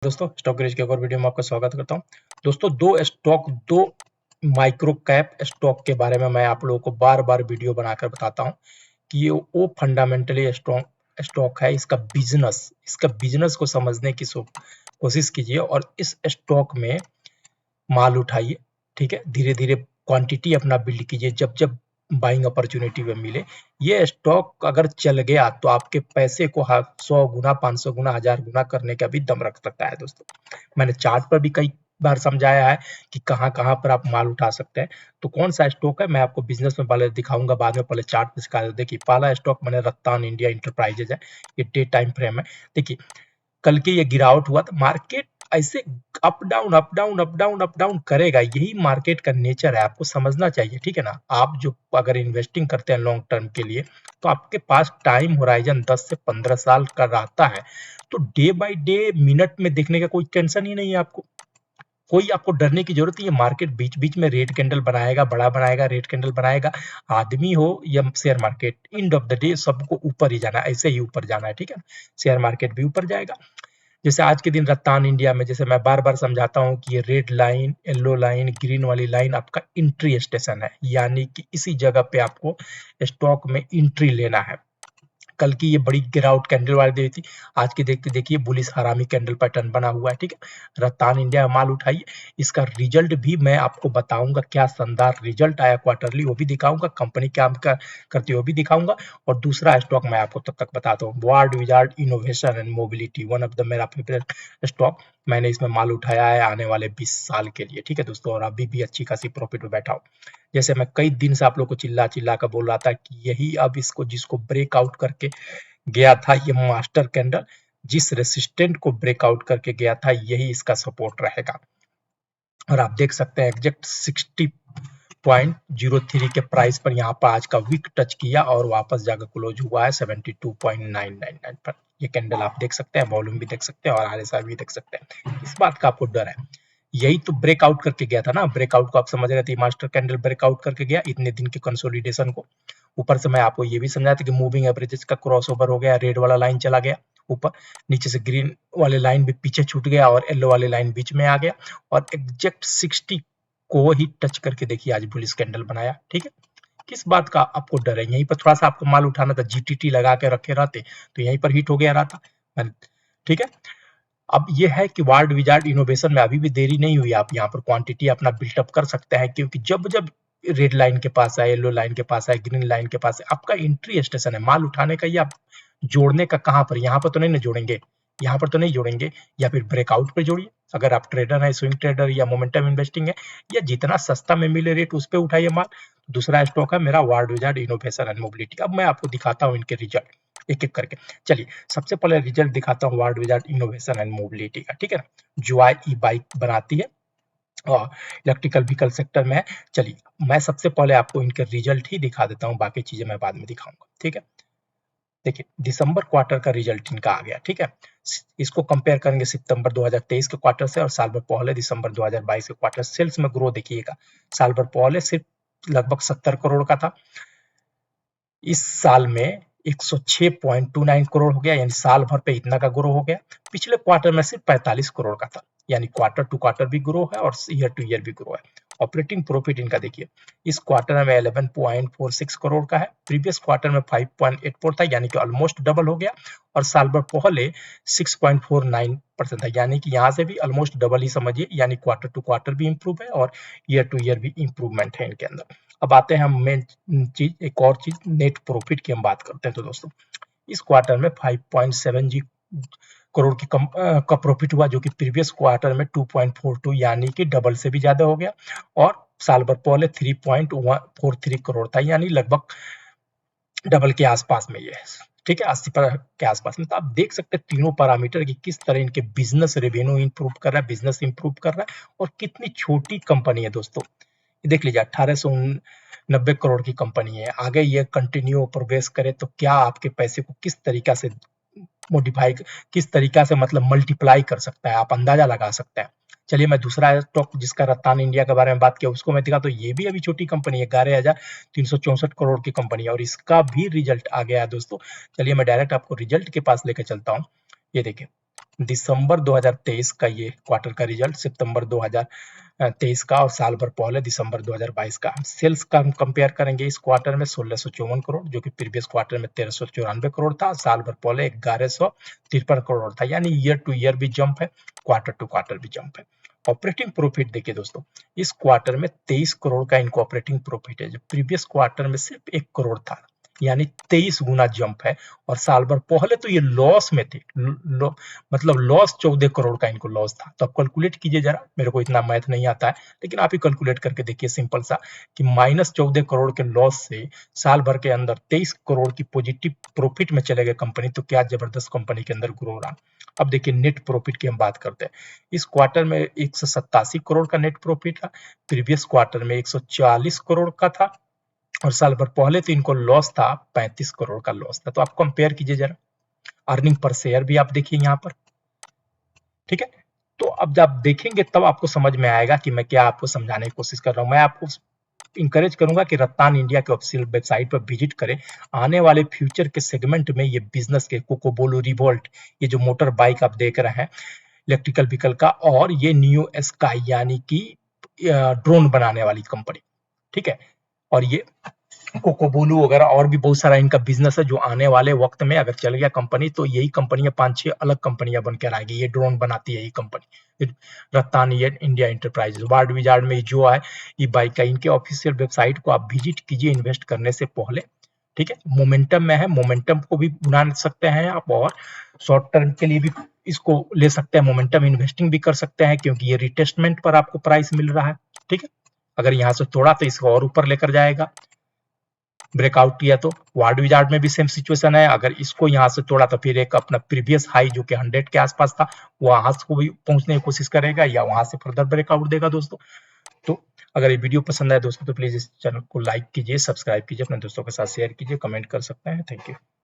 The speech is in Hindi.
दोस्तों स्टॉक गेज के एक और वीडियो में आपका स्वागत करता हूं। दोस्तों दो माइक्रो कैप स्टॉक के बारे में मैं आप लोगों को बार बार वीडियो बनाकर बताता हूं कि ये वो फंडामेंटली स्ट्रॉन्ग स्टॉक है। इसका बिजनेस को समझने की कोशिश कीजिए और इस स्टॉक में माल उठाइए। ठीक है, धीरे धीरे क्वांटिटी अपना बिल्ड कीजिए जब जब बाइंग अपॉर्चुनिटी में मिले। ये स्टॉक अगर चल गया तो आपके पैसे को 100 गुना 500 गुना 1000 गुना करने का भी दम रख सकता है। दोस्तों मैंने चार्ट पर भी कई बार समझाया है कि कहां कहां पर आप माल उठा सकते हैं। तो कौन सा स्टॉक है मैं आपको बिजनेस में पहले दिखाऊंगा, बाद में पहले चार्ट पे दिखा। देखिए पहला स्टॉक मैंने रत्तान इंडिया इंटरप्राइजेज है। ये डे टाइम फ्रेम है। देखिए कल के ये गिरावट हुआ था, मार्केट ऐसे up down up down up down up down करेगा, यही मार्केट का नेचर है, आपको समझना चाहिए। ठीक है ना, आप जो अगर इन्वेस्टिंग करते हैं लॉन्ग टर्म के लिए तो आपके पास टाइम होराइजन 10 से 15 साल का रहता है। तो डे बाय डे मिनट में देखने का कोई टेंशन ही नहीं है आपको, कोई आपको डरने की जरूरत नहीं है। मार्केट बीच बीच में रेड कैंडल बनाएगा, बड़ा बनाएगा, रेड कैंडल बनाएगा। आदमी हो या share market, end of the day सबको ऊपर ही जाना है, ऐसे ही ऊपर जाना है। ठीक है, शेयर मार्केट भी ऊपर जाएगा। जैसे आज के दिन रत्तान इंडिया में, जैसे मैं बार बार समझाता हूँ कि ये red line, yellow line, green वाली लाइन आपका एंट्री स्टेशन है, यानी कि इसी जगह पे आपको स्टॉक में एंट्री लेना है। कल की ये बड़ी गिरावट कैंडल वाली दी थी, आज की देखते देखिए बुलिस हरामी कैंडल पैटर्न बना हुआ है। ठीक है, रत्तान इंडिया माल उठाइए। इसका रिजल्ट भी मैं आपको बताऊंगा, क्या शानदार रिजल्ट आया क्वार्टरली वो भी दिखाऊंगा, कंपनी क्या करती है वो भी दिखाऊंगा। और दूसरा स्टॉक मैं आपको तब तक बताता हूँ, world wizard innovation and mobility, one of the मेरा फेवरेट स्टॉक। मैंने इसमें माल उठाया है आने वाले 20 साल के लिए। ठीक है दोस्तों, और अभी भी अच्छी खासी प्रॉफिट में बैठा हूँ। जैसे मैं कई दिन से आप लोग को चिल्ला चिल्ला कर बोल रहा था कि यही अब इसको जिसको ब्रेकआउट करके गया था, ये मास्टर कैंडल जिस रेसिस्टेंट को ब्रेकआउट करके गया था यही इसका सपोर्ट रहेगा। और आप देख सकते हैं एग्जैक्ट 60.03 के प्राइस पर यहाँ पर आज का वीक टच किया और वापस जाकर क्लोज हुआ है 72.999 पर। ये कैंडल आप देख सकते हैं, वॉल्यूम भी देख सकते हैं और आरएसआई भी देख सकते हैं। इस बात का आपको डर है, यही तो ब्रेकआउट करके गया था ना। ब्रेकआउट को आप समझ रहे थे, मास्टर कैंडल ब्रेकआउट करके गया इतने दिन के कंसोलिडेशन को। ऊपर से मैं आपको ये भी समझाया था कि मूविंग एवरेजेस का क्रॉसओवर हो गया, रेड वाला लाइन चला गया ऊपर, नीचे से ग्रीन वाले लाइन भी पीछे छूट गया और येलो वाले लाइन बीच में आ गया और एग्जैक्ट 60 को ही टच करके देखिए आज बुलिश कैंडल बनाया। ठीक है, किस बात का आपको डर है? यहीं पर थोड़ा सा आपको माल उठाना था, जीटीटी लगा के रखे रहते तो यहीं पर हिट हो गया रहता। ठीक है, अब ये है कि वर्ल्ड विजार्ड इनोवेशन में अभी भी देरी नहीं हुई, आप यहाँ पर क्वांटिटी अपना बिल्टअप कर सकते हैं, क्योंकि जब जब रेड लाइन के पास है, येलो लाइन के पास है, ग्रीन लाइन के पास है, आपका एंट्री स्टेशन है माल उठाने का। ये आप जोड़ने का कहाँ पर, यहाँ पर तो नहीं ना जोड़ेंगे, यहाँ पर तो नहीं जोड़ेंगे, या फिर ब्रेकआउट पर जोड़िए। अगर आप ट्रेडर है, स्विंग ट्रेडर या मोमेंटम इन्वेस्टिंग है, या जितना सस्ता में मिले रेट उस पर उठाइए माल। दूसरा स्टॉक है मेरा world wizard innovation and mobility. अब मैं आपको दिखाता हूँ इनके रिजल्ट एक एक करके। चलिए सबसे पहले रिजल्ट दिखाता हूँ world wizard innovation and mobility का। ठीक है, जो ई बाइक बनाती है और इलेक्ट्रिकल व्हीकल सेक्टर में है। चलिए मैं सबसे पहले आपको इनके रिजल्ट ही दिखा देता हूँ, बाकी चीजें मैं बाद में दिखाऊंगा। ठीक है, देखिए दिसंबर क्वार्टर का रिजल्ट इनका आ गया। ठीक है, इसको कंपेयर करेंगे सितंबर 2023 के क्वार्टर से और साल भर पहले दिसंबर 2022 के क्वार्टर। सेल्स में ग्रो देखिएगा, साल भर पहले सिर्फ लगभग 70 करोड़ का था, इस साल में 106.29 करोड़ हो गया, यानी साल भर पे इतना का ग्रो हो गया। पिछले क्वार्टर में सिर्फ 45 करोड़ का था, यानी क्वार्टर टू क्वार्टर भी ग्रो है और ईयर टू ईयर भी ग्रो है। ऑपरेटिंग प्रॉफिट इनका देखिए, इस क्वार्टर में 11.46 करोड़ का है, प्रीवियस क्वार्टर में 5.84 था, यानी कि ऑलमोस्ट डबल हो गया। और साल भर पहले 6.49% था, यानी कि यहाँ से भी ऑलमोस्ट डबल ही समझिए, यानी क्वार्टर टू क्वार्टर भी इंप्रूव है और ईयर टू ईयर भी इंप्रूवमेंट है इनके अंदर। अब आते हैं हम मेन चीज, एक और चीज नेट प्रॉफिट की हम बात करते हैं। तो दोस्तों इस क्वार्टर में 5.7 करोड़ की का प्रॉफिट हुआ, जो कि प्रीवियस क्वार्टर में 2.42 यानी कि डबल से भी ज्यादा हो गया। और साल भर पहले 3.43 करोड़ था, यानी लगभग डबल के आसपास में ये है। ठीक है, 80 के आसपास में। तो आप देख सकते हैं तीनों पैरामीटर की किस तरह इनके बिजनेस रेवेन्यू इंप्रूव कर रहा है, बिजनेस इंप्रूव कर रहा है, और कितनी छोटी कंपनी है दोस्तों। देख लीजिए 1890 करोड़ की कंपनी है, आगे ये कंटिन्यू प्रोग्रेस करे तो क्या आपके पैसे को किस तरीका से मॉडिफाई, किस तरीका से मतलब मल्टीप्लाई कर सकता है, आप अंदाजा लगा सकते हैं। चलिए मैं दूसरा स्टॉक जिसका रत्तान इंडिया के बारे में बात किया उसको मैं दिखा, तो ये भी अभी छोटी कंपनी है, 11,364 करोड़ की कंपनी है और इसका भी रिजल्ट आ गया है दोस्तों। चलिए मैं डायरेक्ट आपको रिजल्ट के पास लेकर चलता हूँ। ये देखिए दिसंबर 2023 का ये क्वार्टर का रिजल्ट, सितंबर 2023 का, और साल भर पहले दिसंबर 2022 का। सेल्स का हम कंपेयर करेंगे इस क्वार्टर में 1654 करोड़, जो कि प्रीवियस क्वार्टर में 1394 करोड़ था, साल भर पहले 1153 करोड़ था। यानी ईयर टू ईयर भी जंप है, क्वार्टर टू क्वार्टर भी जंप है। ऑपरेटिंग प्रॉफिट देखिए दोस्तों, इस क्वार्टर में 23 करोड़ का इनका ऑपरेटिंग प्रॉफिट है, जो प्रीवियस क्वार्टर में सिर्फ 1 करोड़ था, यानी 23 गुना जंप है। और साल भर पहले तो ये लॉस में थे, मतलब लॉस 14 करोड़ का इनको लॉस था। तो आप कैलकुलेट कीजिए जरा, मेरे को इतना मैथ नहीं आता है, लेकिन आप ही कैलकुलेट करके देखिए सिंपल सा, कि -14 करोड़ के लॉस से साल भर के अंदर 23 करोड़ की पॉजिटिव प्रॉफिट में चले गए कंपनी, तो क्या जबरदस्त कंपनी के अंदर ग्रो रहा। अब देखिए नेट प्रॉफिट की हम बात करते हैं। इस क्वार्टर में 187 करोड़ का नेट प्रॉफिट था, प्रीवियस क्वार्टर में 140 करोड़ का था, और साल भर पहले तो इनको लॉस था, 35 करोड़ का लॉस था। तो आप कंपेयर कीजिए जरा, अर्निंग पर शेयर भी आप देखिए यहाँ पर, ठीक है। तो अब जब आप देखेंगे तब आपको समझ में आएगा कि मैं क्या आपको समझाने की कोशिश कर रहा हूँ। मैं आपको इंकरेज करूंगा कि रत्तान इंडिया के ऑफिशियल वेबसाइट पर विजिट करें। आने वाले फ्यूचर के सेगमेंट में ये बिजनेस के कोकोबोलो रिवोल्ट, ये जो मोटर बाइक आप देख रहे हैं इलेक्ट्रिकल व्हीकल का, और ये न्यू स्काई यानी कि ड्रोन बनाने वाली कंपनी, ठीक है। और ये कोकोबोलू वगैरह और भी बहुत सारा इनका बिजनेस है, जो आने वाले वक्त में अगर चल गया कंपनी, तो यही कंपनियां 5-6 अलग कंपनियां बनकर आएगी। ये ड्रोन बनाती है ये company, Rattan India Enterprises. Ward Wizard में जो है ये बाइक का, इनके ऑफिशियल वेबसाइट को आप विजिट कीजिए इन्वेस्ट करने से पहले, ठीक है। मोमेंटम में है, मोमेंटम को भी बना सकते हैं आप, और शॉर्ट टर्म के लिए भी इसको ले सकते हैं, मोमेंटम इन्वेस्टिंग भी कर सकते हैं, क्योंकि ये रिटेस्टमेंट पर आपको प्राइस मिल रहा है, ठीक है। अगर यहाँ से तोड़ा तो इसको और ऊपर लेकर जाएगा, ब्रेकआउट किया तो। वार्ड विजार्ड में भी सेम सिचुएशन है, अगर इसको यहाँ से तोड़ा तो फिर एक अपना प्रीवियस हाई जो कि 100 के आसपास था, वहां को भी पहुंचने की कोशिश करेगा, या वहां से फर्दर ब्रेकआउट देगा दोस्तों। तो अगर ये वीडियो पसंद आए दोस्तों, तो प्लीज इस चैनल को लाइक कीजिए, सब्सक्राइब कीजिए, अपने दोस्तों के साथ शेयर कीजिए, कमेंट कर सकते हैं। Thank you.